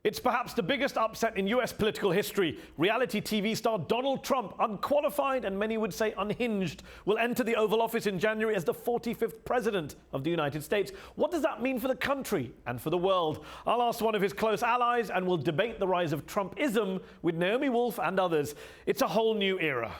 It's perhaps the biggest upset in US political history. Reality TV star Donald Trump, unqualified and many would say unhinged, will enter the Oval Office in January as the 45th President of the United States. What does that mean for the country and for the world? I'll ask one of his close allies and we'll debate the rise of Trumpism with Naomi Wolf and others. It's a whole new era.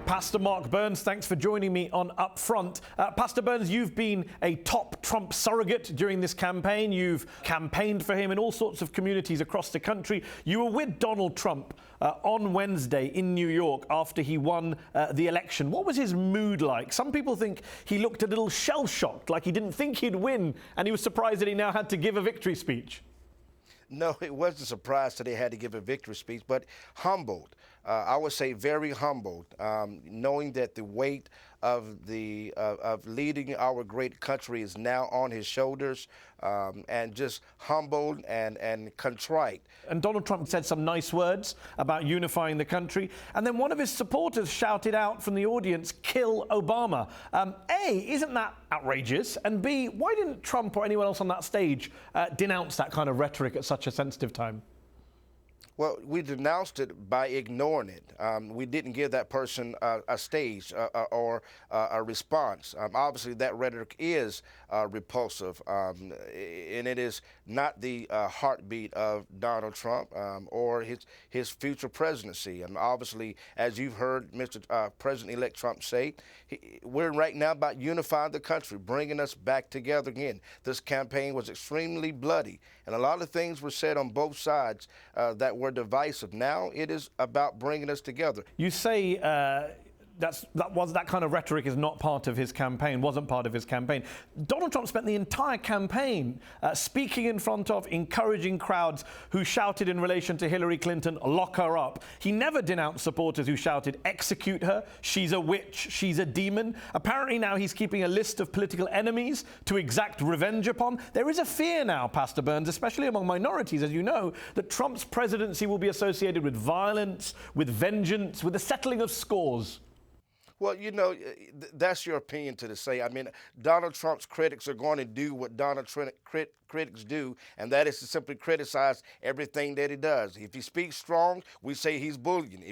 Pastor Mark Burns, thanks for joining me on UpFront. Pastor Burns, you've been a top Trump surrogate during this campaign. You've campaigned for him in all sorts of communities across the country. You were with Donald Trump on Wednesday in New York after he won the election. What was his mood like? Some people think he looked a little shell-shocked, like he didn't think he'd win, and he was surprised that he now had to give a victory speech. No, it wasn't a surprise that he had to give a victory speech, but humbled. I would say very humbled, knowing that the weight of leading our great country is now on his shoulders, and just humbled and contrite. And Donald Trump said some nice words about unifying the country, and then one of his supporters shouted out from the audience, "Kill Obama." A, isn't that outrageous? And B, why didn't Trump or anyone else on that stage denounce that kind of rhetoric at such a sensitive time? Well, we denounced it by ignoring it. We didn't give that person a stage or a response. Obviously, that rhetoric is repulsive, and it is not the heartbeat of Donald Trump or his future presidency. And obviously, as you've heard Mr. President-elect Trump say, we're right now about unifying the country, bringing us back together again. This campaign was extremely bloody, and a lot of things were said on both sides that were divisive. Now it is about bringing us together. You say that kind of rhetoric is not part of his campaign, wasn't part of his campaign. Donald Trump spent the entire campaign speaking in front of, encouraging crowds who shouted in relation to Hillary Clinton, "Lock her up." He never denounced supporters who shouted, "Execute her, she's a witch, she's a demon." Apparently now he's keeping a list of political enemies to exact revenge upon. There is a fear now, Pastor Burns, especially among minorities, as you know, that Trump's presidency will be associated with violence, with vengeance, with the settling of scores. Well, you know, that's your opinion to say. I mean, Donald Trump's critics are going to do what Donald Trump critics do, and that is to simply criticize everything that he does. If he speaks strong, we say he's bullying.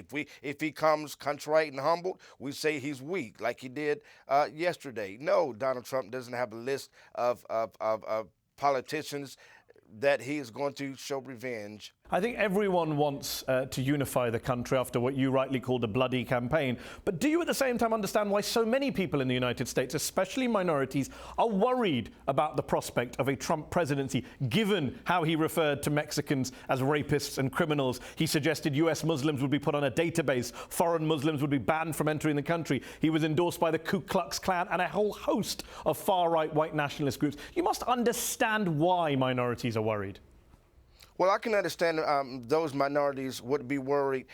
If he comes contrite and humbled, we say he's weak, like he did yesterday. No, Donald Trump doesn't have a list of politicians that he is going to show revenge. I think everyone wants to unify the country after what you rightly called a bloody campaign. But do you at the same time understand why so many people in the United States, especially minorities, are worried about the prospect of a Trump presidency, given how he referred to Mexicans as rapists and criminals? He suggested US Muslims would be put on a database, foreign Muslims would be banned from entering the country. He was endorsed by the Ku Klux Klan and a whole host of far-right white nationalist groups. You must understand why minorities are worried. Well, I can understand those minorities would be worried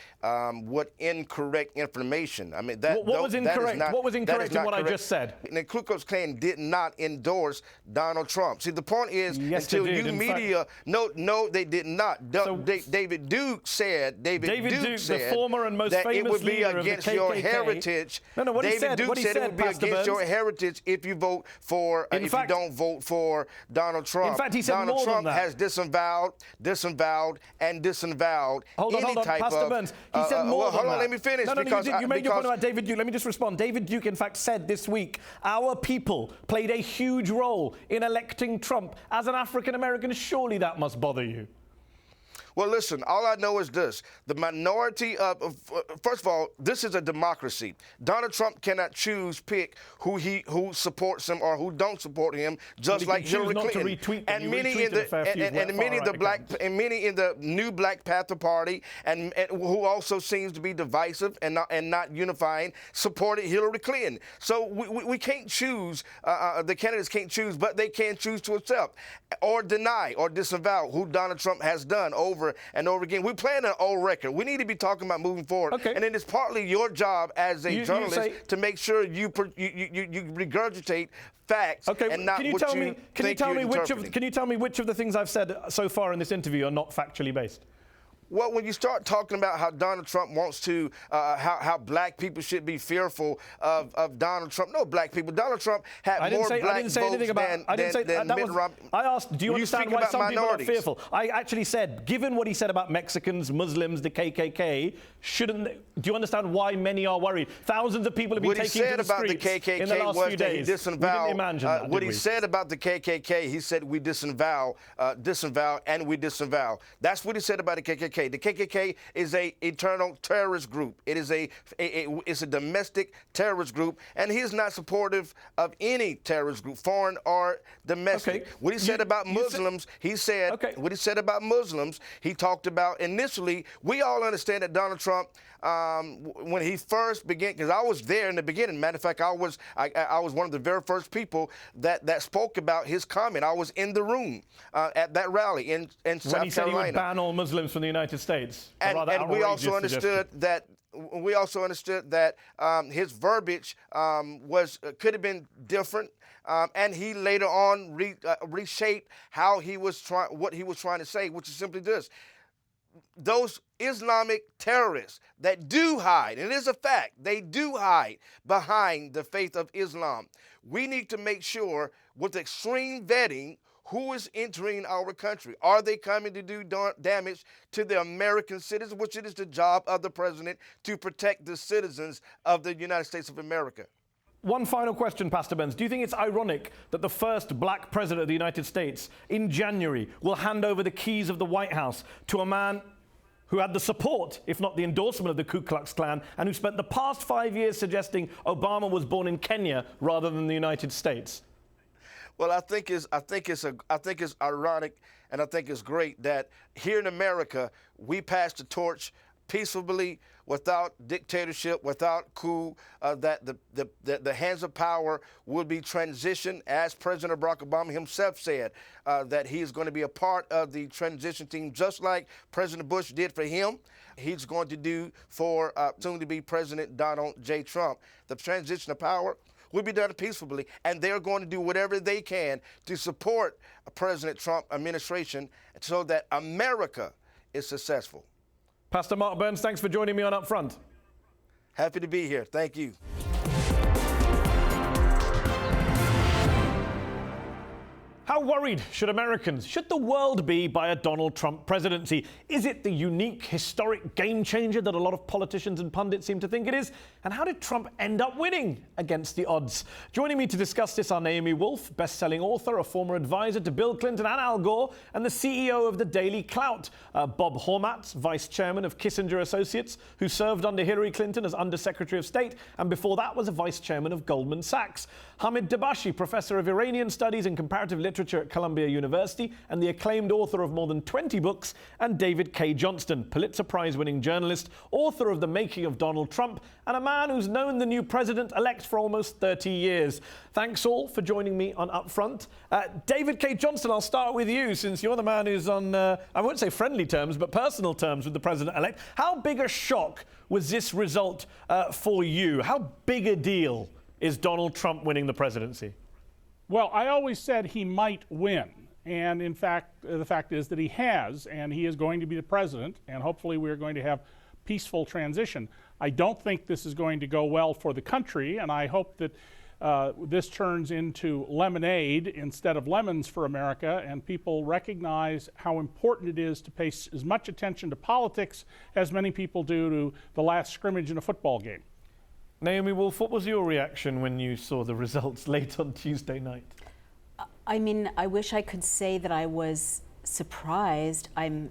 with incorrect information. I mean, what was incorrect? What was incorrect in what I just said? And the Ku Klux Klan did not endorse Donald Trump. See, the point is, yes, until you media, no, they did not. David Duke said, the former and most that famous it would be leader against of the KKK. your heritage. No, what David Duke said it would be against your heritage if you vote for, if you don't vote for Donald Trump. In fact, he said Donald more Trump than that. has disavowed Hold on, Pastor Burns. He said more than hold on, that. let me finish. No, you made your point about David Duke. Let me just respond. David Duke, in fact, said this week, our people played a huge role in electing Trump. As an African-American, surely that must bother you. Well, listen, all I know is this. The minority first of all, this is a democracy. Donald Trump cannot pick who supports him or who don't support him, just like Hillary Clinton. And many in the new Black Panther Party and who also seems to be divisive and not unifying, supported Hillary Clinton. So we can't choose, the candidates can't choose, but they can choose to accept or deny or disavow who Donald Trump has done over over and over again. We're playing an old record. We need to be talking about moving forward. Okay. And then it's partly your job as a journalist to make sure you regurgitate facts and not what you think you're interpreting. Can you tell me which of the things I've said so far in this interview are not factually based? Well, when you start talking about how Donald Trump wants to, how black people should be fearful of Donald Trump, no black people. Donald Trump had more black votes than Mitt Romney. I asked, do you understand why some people are fearful? I actually said, given what he said about Mexicans, Muslims, the KKK, do you understand why many are worried? Thousands of people have been taken to the streets in the last few days. We didn't imagine that, what he said about the KKK, he said we disavow, and we disavow. That's what he said about the KKK. The KKK is a eternal terrorist group. It is it's a domestic terrorist group, and he is not supportive of any terrorist group, foreign or domestic. Okay. What he said about Muslims, what he said about Muslims, he talked about initially. We all understand that Donald Trump, when he first began, because I was there in the beginning. Matter of fact, I was one of the very first people that spoke about his comment. I was in the room at that rally in South Carolina. When he said he would ban all Muslims from the United States. And we also understood that. We also understood that his verbiage could have been different, and he later on reshaped what he was trying to say, which is simply this: those Islamic terrorists that do hide, and it is a fact, they do hide behind the faith of Islam. We need to make sure, with extreme vetting, who is entering our country. Are they coming to do damage to the American citizens, which it is the job of the president to protect the citizens of the United States of America? One final question, Pastor Benz. Do you think it's ironic that the first black president of the United States in January will hand over the keys of the White House to a man who had the support, if not the endorsement, of the Ku Klux Klan, and who spent the past 5 years suggesting Obama was born in Kenya rather than the United States? Well, I think it's ironic, and I think it's great that here in America we pass the torch peaceably, without dictatorship, without coup, that the hands of power will be transitioned, as President Barack Obama himself said, that he is going to be a part of the transition team, just like President Bush did for him. He's going to do for soon-to-be President Donald J. Trump. The transition of power will be done peacefully, and they're going to do whatever they can to support President Trump administration so that America is successful. Pastor Mark Burns, thanks for joining me on UpFront. Happy to be here. Thank you. How worried should Americans, should the world be by a Donald Trump presidency? Is it the unique, historic game changer that a lot of politicians and pundits seem to think it is? And how did Trump end up winning against the odds? Joining me to discuss this are NAOMI Wolf, best-selling author, a former advisor to Bill Clinton and Al Gore, and the CEO of the Daily Clout, Bob Hormats, vice chairman of Kissinger Associates, who served under Hillary Clinton as Undersecretary of State, and before that was a vice chairman of Goldman Sachs. HAMID DABASHI, professor of Iranian studies and comparative literature at Columbia University and the acclaimed author of more than 20 books, and David K. Johnston, Pulitzer Prize-winning journalist, author of The Making of Donald Trump, and a man who's known the new president-elect for almost 30 years. Thanks all for joining me on UpFront. David K. Johnston, I'll start with you, since you're the man who's on, I won't say friendly terms, but personal terms with the president-elect. How big a shock was this result for you? How big a deal is Donald Trump winning the presidency? Well, I always said he might win. And in fact, the fact is that he has, and he is going to be the president, and hopefully we're going to have peaceful transition. I don't think this is going to go well for the country, and I hope that this turns into lemonade instead of lemons for America, and people recognize how important it is to pay as much attention to politics as many people do to the last scrimmage in a football game. NAOMI Wolf, what was your reaction when you saw the results late on Tuesday night? I mean, I wish I could say that I was surprised. I'm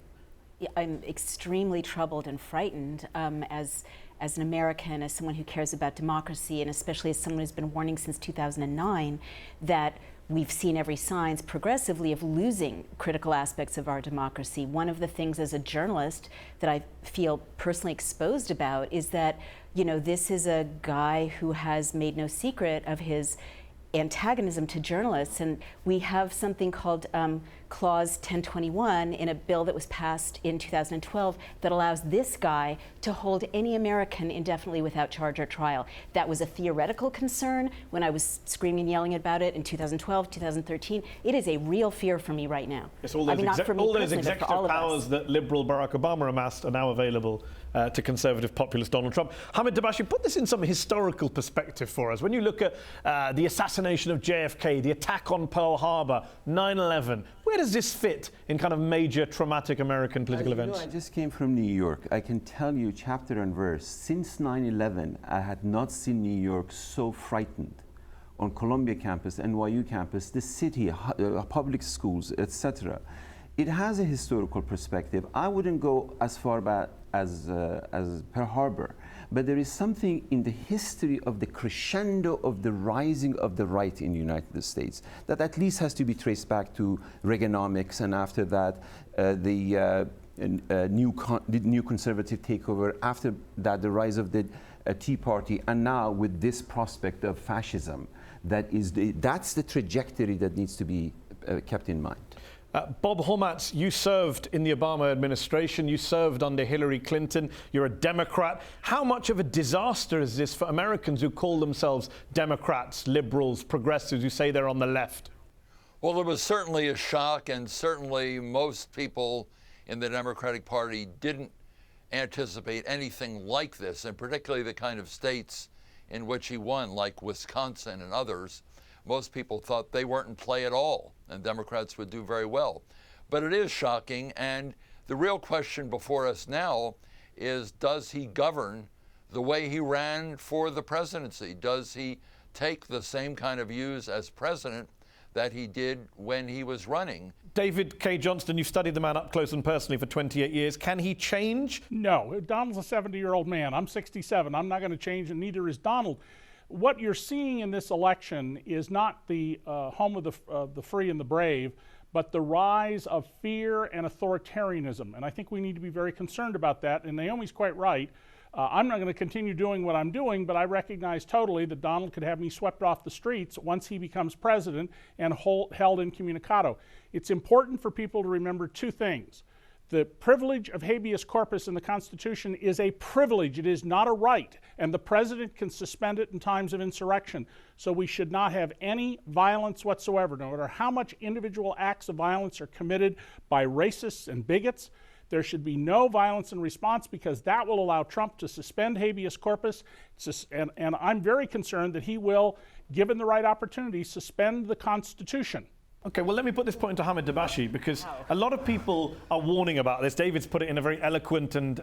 extremely troubled and frightened as an American, as someone who cares about democracy, and especially as someone who's been warning since 2009 that we've seen every signs progressively of losing critical aspects of our democracy. One of the things as a journalist that I feel personally exposed about is that, you know, this is a guy who has made no secret of his antagonism to journalists, and we have something called Clause 1021 in a bill that was passed in 2012 that allows this guy to hold any American indefinitely without charge or trial. That was a theoretical concern when I was screaming and yelling about it in 2012, 2013. It is a real fear for me right now. Yes, all those, not for me all those personally, but executive for all of us. powers that liberal Barack Obama amassed are now available to conservative populist Donald Trump. Hamid Dabashi, put this in some historical perspective for us. When you look at the assassination of JFK, the attack on Pearl Harbor, 9/11, where does this fit in kind of major traumatic American political events? I just came from New York. I can tell you chapter and verse. Since 9/11, I had not seen New York so frightened. On Columbia campus, NYU campus, the city, public schools, etc. It has a historical perspective. I wouldn't go as far back as Pearl Harbor, but there is something in the history of the crescendo of the rising of the right in the United States that at least has to be traced back to Reaganomics, and after that the new conservative takeover, after that the rise of the Tea Party, and now with this prospect of fascism. That's the trajectory that needs to be kept in mind. Bob Hormats, you served in the Obama administration, you served under Hillary Clinton, you're a Democrat. How much of a disaster is this for Americans who call themselves Democrats, liberals, progressives, who say they're on the left? Well, it was certainly a shock, and certainly most people in the Democratic Party didn't anticipate anything like this, and particularly the kind of states in which he won, like Wisconsin and others. Most people thought they weren't in play at all, and Democrats would do very well. But it is shocking, and the real question before us now is, does he govern the way he ran for the presidency? Does he take the same kind of views as president that he did when he was running? David K. Johnston, you've studied the man up close and personally for 28 years. Can he change? No, Donald's a 70-year-old man. I'm 67. I'm not going to change, and neither is Donald. What you're seeing in this election is not the home of the free and the brave, but the rise of fear and authoritarianism. And I think we need to be very concerned about that. And Naomi's quite right. I'm not going to continue doing what I'm doing, but I recognize totally that Donald could have me swept off the streets once he becomes president and held incommunicado. It's important for people to remember two things. The privilege of habeas corpus in the Constitution is a privilege. It is not a right, and the president can suspend it in times of insurrection. So we should not have any violence whatsoever, no matter how much individual acts of violence are committed by racists and bigots. There should be no violence in response, because that will allow Trump to suspend habeas corpus, and I'm very concerned that he will, given the right opportunity, suspend the Constitution. Okay, well, let me put this point to Hamid Dabashi, because a lot of people are warning about this. David's put it in a very eloquent and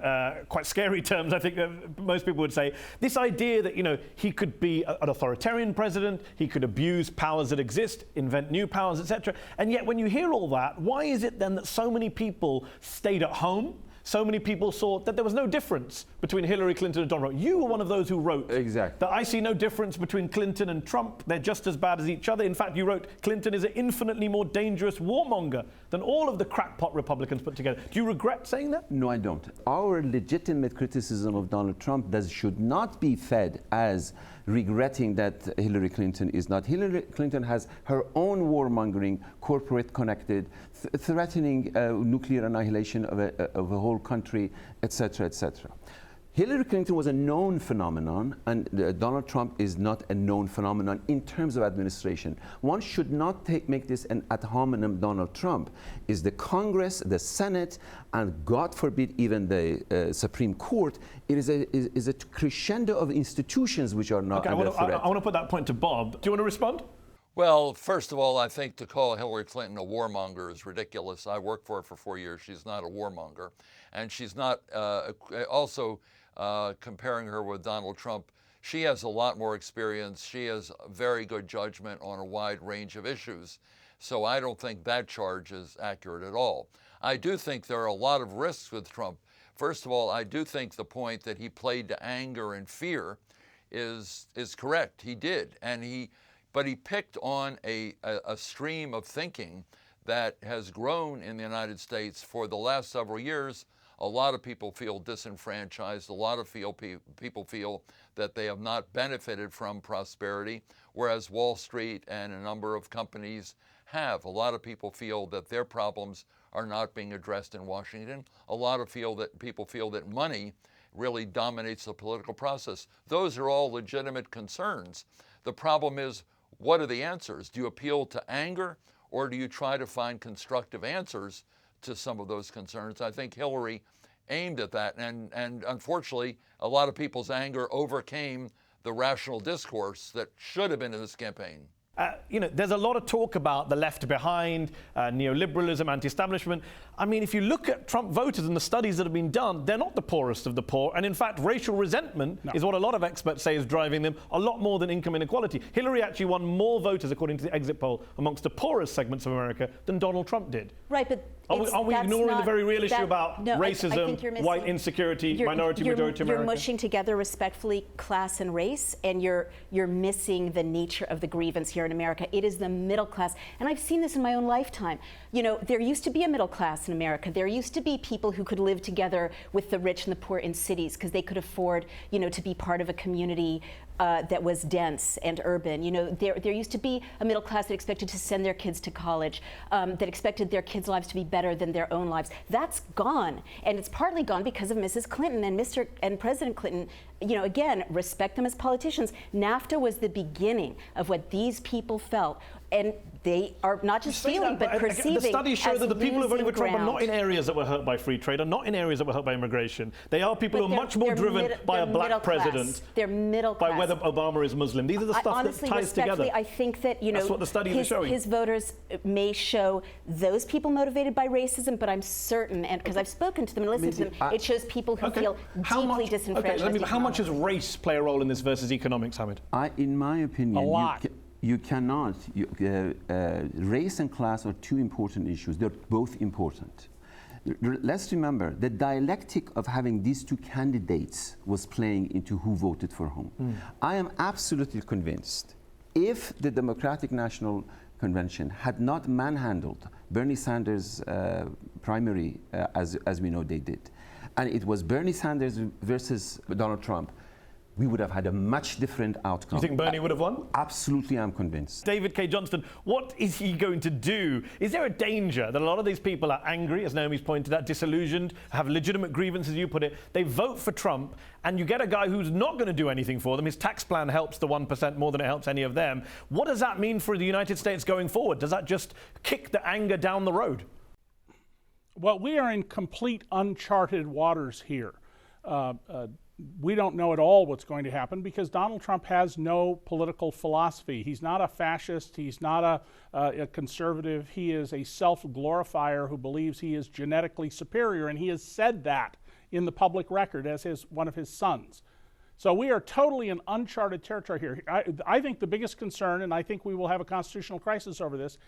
quite scary terms, I think most people would say. This idea that, he could be an authoritarian president, he could abuse powers that exist, invent new powers, etc. And yet, when you hear all that, why is it then that so many people stayed at home? So many people saw that there was no difference between Hillary Clinton and Donald Trump. You were one of those who wrote that I see no difference between Clinton and Trump. They're just as bad as each other. In fact, you wrote Clinton is an infinitely more dangerous warmonger than all of the crackpot Republicans put together. Do you regret saying that? No, I don't. Our legitimate criticism of Donald Trump should not be fed as regretting that Hillary Clinton is not. Hillary Clinton has her own warmongering, corporate connected, threatening nuclear annihilation of a whole country, etc., etc. Hillary Clinton was a known phenomenon, and Donald Trump is not a known phenomenon in terms of administration. One should not make this an ad hominem Donald Trump. Is the Congress, the Senate, and God forbid even the Supreme Court, it is a crescendo of institutions which are not under threat. I want to put that point to Bob. Do you want to respond? Well, first of all, I think to call Hillary Clinton a warmonger is ridiculous. I worked for her for 4 years. She's not a warmonger. And she's not also comparing her with Donald Trump. She has a lot more experience. She has very good judgment on a wide range of issues. So I don't think that charge is accurate at all. I do think there are a lot of risks with Trump. First of all, I do think the point that he played to anger and fear is correct. He did. But he picked on a stream of thinking that has grown in the United States for the last several years A lot of people feel disenfranchised. A lot of people feel that they have not benefited from prosperity, whereas Wall Street and a number of companies have. A lot of people feel that their problems are not being addressed in Washington. A lot of people feel that money really dominates the political process. Those are all legitimate concerns. The problem is, what are the answers? Do you appeal to anger, or do you try to find constructive answers to some of those concerns? I think Hillary aimed at that, and unfortunately, a lot of people's anger overcame the rational discourse that should have been in this campaign. There's a lot of talk about the left behind, neoliberalism, anti-establishment. I mean, if you look at Trump voters and the studies that have been done, they're not the poorest of the poor. And in fact, racial resentment is what a lot of experts say is driving them, a lot more than income inequality. Hillary actually won more voters, according to the exit poll, amongst the poorest segments of America than Donald Trump did. Right, but are we ignoring the very real issue about racism, white insecurity, minority, majority America? You're mushing together respectfully class and race, and you're missing the nature of the grievance here in America. It is the middle class, and I've seen this in my own lifetime. There used to be a middle class in America. There used to be people who could live together with the rich and the poor in cities because they could afford, to be part of a community that was dense and urban. There used to be a middle class that expected to send their kids to college, that expected their kids' lives to be better than their own lives. That's gone, and it's partly gone because of Mrs. Clinton and President Clinton. Again, respect them as politicians. NAFTA was the beginning of what these people felt, and they are not just feeling, but perceiving. The studies show that the people who voted for Trump are not in ground. areas that were hurt by free trade, are not in areas that were hurt by immigration. They are people who are much more driven by a black president. They're middle class. By whether Obama is Muslim. These are the stuff honestly, that ties together. I think that that's what the studies are showing. His voters may show those people motivated by racism, but I'm certain, and because I've spoken to them and listened to them, it shows people who feel deeply disenfranchised. How much does race play a role in this versus economics, Hamid? In my opinion, a lot. You cannot. Race and class are two important issues. They're both important. Let's remember the dialectic of having these two candidates was playing into who voted for whom. I am absolutely convinced if the Democratic National Convention had not manhandled Bernie Sanders' primary as we know they did, and it was Bernie Sanders versus Donald Trump, we would have had a much different outcome. You think Bernie would have won? Absolutely, I'm convinced. David K. Johnston, what is he going to do? Is there a danger that a lot of these people are angry, as Naomi's pointed out, disillusioned, have legitimate grievances, you put it, they vote for Trump, and you get a guy who's not going to do anything for them. His tax plan helps the 1% more than it helps any of them. What does that mean for the United States going forward? Does that just kick the anger down the road? Well, we are in complete uncharted waters here. We don't know at all what's going to happen because Donald Trump has no political philosophy. He's not a fascist. He's not a conservative. He is a self-glorifier who believes he is genetically superior, and he has said that in the public record as one of his sons. So we are totally in uncharted territory here. I think the biggest concern, and I think we will have a constitutional crisis over this,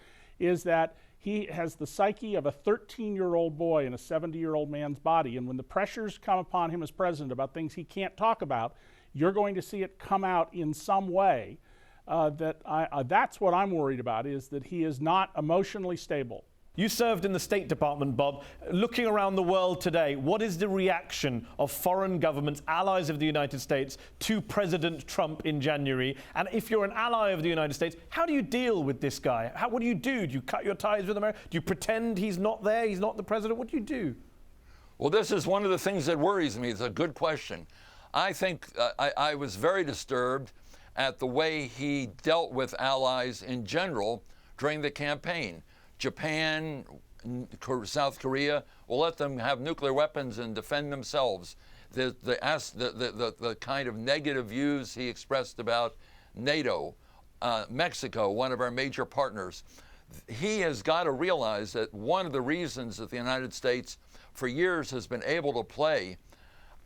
is that he has the psyche of a 13-year-old boy in a 70-year-old man's body. And when the pressures come upon him as president about things he can't talk about, you're going to see it come out in some way. That's what I'm worried about, is that he is not emotionally stable. You served in the State Department, Bob. Looking around the world today, what is the reaction of foreign governments, allies of the United States, to President Trump in January? And if you're an ally of the United States, how do you deal with this guy? What do you do? Do you cut your ties with America? Do you pretend he's not there, he's not the president? What do you do? Well, this is one of the things that worries me. It's a good question. I think I was very disturbed at the way he dealt with allies in general during the campaign. Japan, South Korea, will let them have nuclear weapons and defend themselves. The kind of negative views he expressed about NATO, Mexico, one of our major partners. He has got to realize that one of the reasons that the United States for years has been able to play,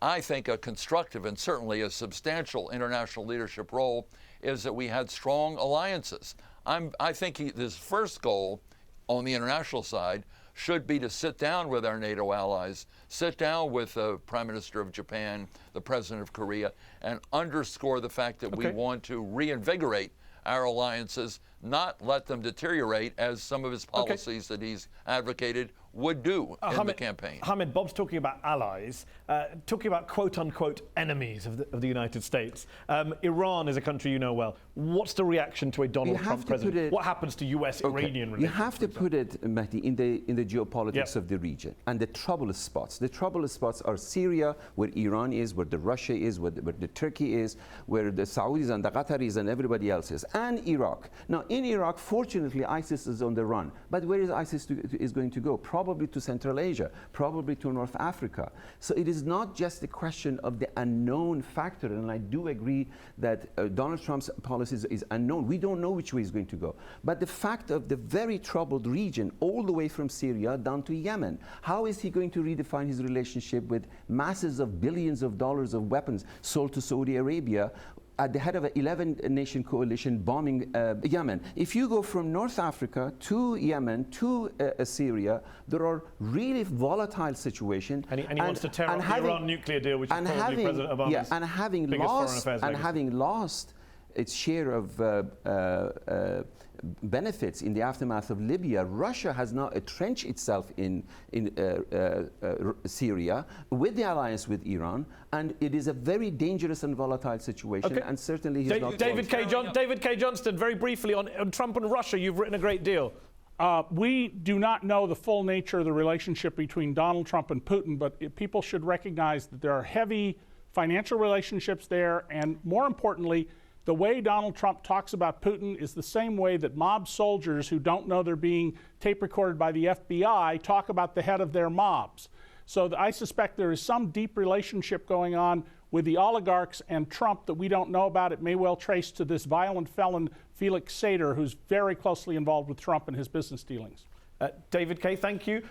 I think, a constructive and certainly a substantial international leadership role is that we had strong alliances. I think his first goal on the international side should be to sit down with our NATO allies, sit down with the Prime Minister of Japan, the President of Korea, and underscore the fact that we want to reinvigorate our alliances, not let them deteriorate as some of his policies that he's advocated would do in the campaign. Hamid, Bob's talking about allies, talking about quote-unquote enemies of the United States. Iran is a country you know well. What's the reaction to a Donald Trump president? What happens to US-Iranian relations? You have to put it, Mahdi, in the geopolitics of the region. And the trouble spots. The trouble spots are Syria, where Iran is, where the Russia is, where the Turkey is, where the Saudis and the Qataris and everybody else is, and Iraq. Now, in Iraq, fortunately, ISIS is on the run. But where is ISIS is going to go? Probably to Central Asia, probably to North Africa. So it is not just a question of the unknown factor, and I do agree that Donald Trump's policies is unknown. We don't know which way he's going to go. But the fact of the very troubled region, all the way from Syria down to Yemen, how is he going to redefine his relationship with masses of billions of dollars of weapons sold to Saudi Arabia at the head of an 11-nation coalition bombing Yemen? If you go from North Africa to Yemen to Syria, there are really volatile situations. And he wants to tear up the Iran nuclear deal, which is probably President Obama's biggest foreign affairs legacy. Having lost its share of benefits in the aftermath of Libya, Russia has now entrenched itself in Syria with the alliance with Iran, and it is a very dangerous and volatile situation. And certainly he's not. David K. Johnston, very briefly on Trump and Russia. You've written a great deal. We do not know the full nature of the relationship between Donald Trump and Putin, but people should recognize that there are heavy financial relationships there, and more importantly, the way Donald Trump talks about Putin is the same way that mob soldiers who don't know they're being tape recorded by the FBI talk about the head of their mobs. So I suspect there is some deep relationship going on with the oligarchs and Trump that we don't know about. It may well trace to this violent felon, Felix Sater, who's very closely involved with Trump and his business dealings. David Kay, thank you.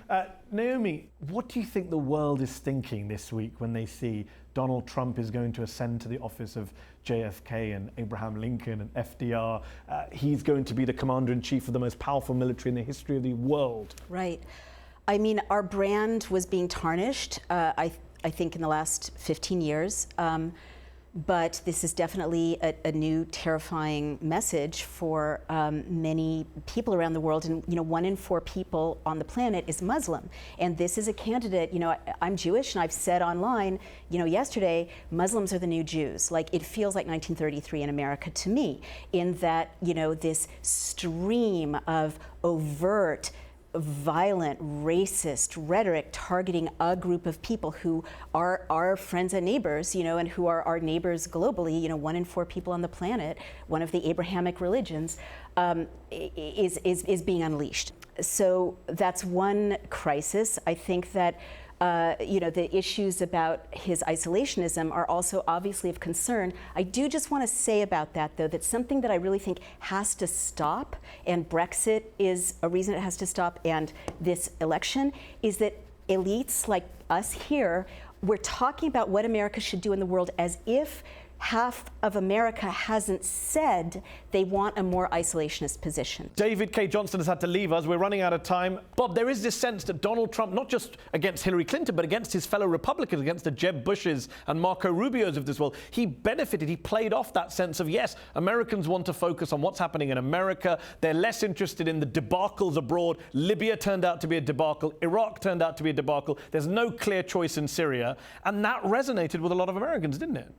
Naomi, what do you think the world is thinking this week when they see Donald Trump is going to ascend to the office of JFK and Abraham Lincoln and FDR? He's going to be the commander-in-chief of the most powerful military in the history of the world. Right. I mean, our brand was being tarnished, I think, in the last 15 years. But this is definitely a new terrifying message for many people around the world. And 1 in 4 people on the planet is Muslim. And this is a candidate, I'm Jewish, and I've said online, yesterday, Muslims are the new Jews. Like, it feels like 1933 in America to me, in that, this stream of overt, violent, racist rhetoric targeting a group of people who are our friends and neighbors, and who are our neighbors globally. 1 in 4 people on the planet, one of the Abrahamic religions, is being unleashed. So that's one crisis. I think that the issues about his isolationism are also obviously of concern. I do just want to say about that, though, that something that I really think has to stop, and Brexit is a reason it has to stop, and this election, is that elites like us here, we're talking about what America should do in the world as if half of America hasn't said they want a more isolationist position. David K. Johnston has had to leave us. We're running out of time. Bob, there is this sense that Donald Trump, not just against Hillary Clinton, but against his fellow Republicans, against the Jeb Bushes and Marco Rubios of this world, he benefited, he played off that sense of, yes, Americans want to focus on what's happening in America. They're less interested in the debacles abroad. Libya turned out to be a debacle. Iraq turned out to be a debacle. There's no clear choice in Syria. And that resonated with a lot of Americans, didn't it?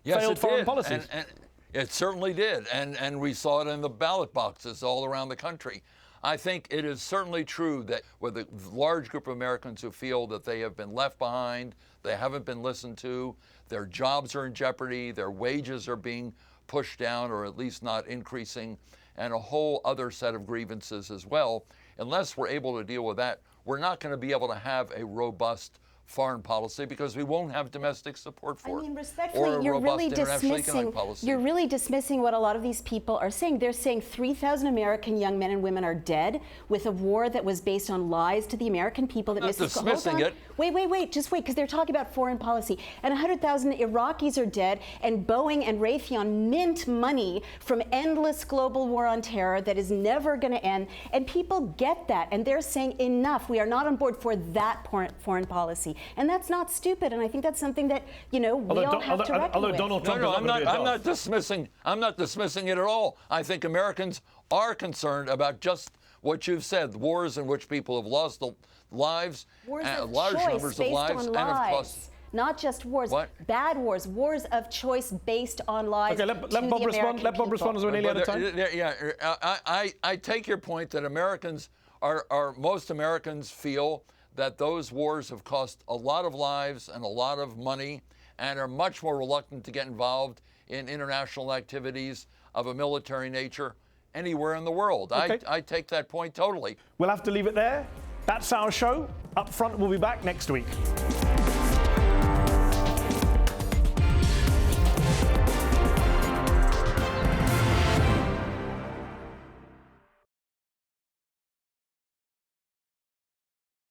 Yes, failed foreign policies. And it certainly did. And we saw it in the ballot boxes all around the country. I think it is certainly true that with a large group of Americans who feel that they have been left behind, they haven't been listened to, their jobs are in jeopardy, their wages are being pushed down or at least not increasing, and a whole other set of grievances as well. Unless we're able to deal with that, we're not going to be able to have a robust foreign policy because we won't have domestic support for it. I mean, respectfully, you're really dismissing what a lot of these people are saying. They're saying 3,000 American young men and women are dead with a war that was based on lies to the American people. That not dismissing it. Wait, just wait, because they're talking about foreign policy. And 100,000 Iraqis are dead, and Boeing and Raytheon mint money from endless global war on terror that is never going to end. And people get that, and they're saying enough. We are not on board for that foreign policy. And that's not stupid, and I think that's something that, we all have to reckon with. Donald Trump No, is not I'm not dismissing it at all. I think Americans are concerned about just what you've said, wars in which people have lost lives, Wars of large choice numbers of based lives, on and of lies. course. Not just wars, What? bad wars, wars of choice based on lies. Okay, let Bob respond. Let Bob respond as we're nearly out of time. I take your point that most Americans feel that those wars have cost a lot of lives and a lot of money, and are much more reluctant to get involved in international activities of a military nature anywhere in the world. Okay. I take that point totally. We'll have to leave it there. That's our show. Up Front will be back next week.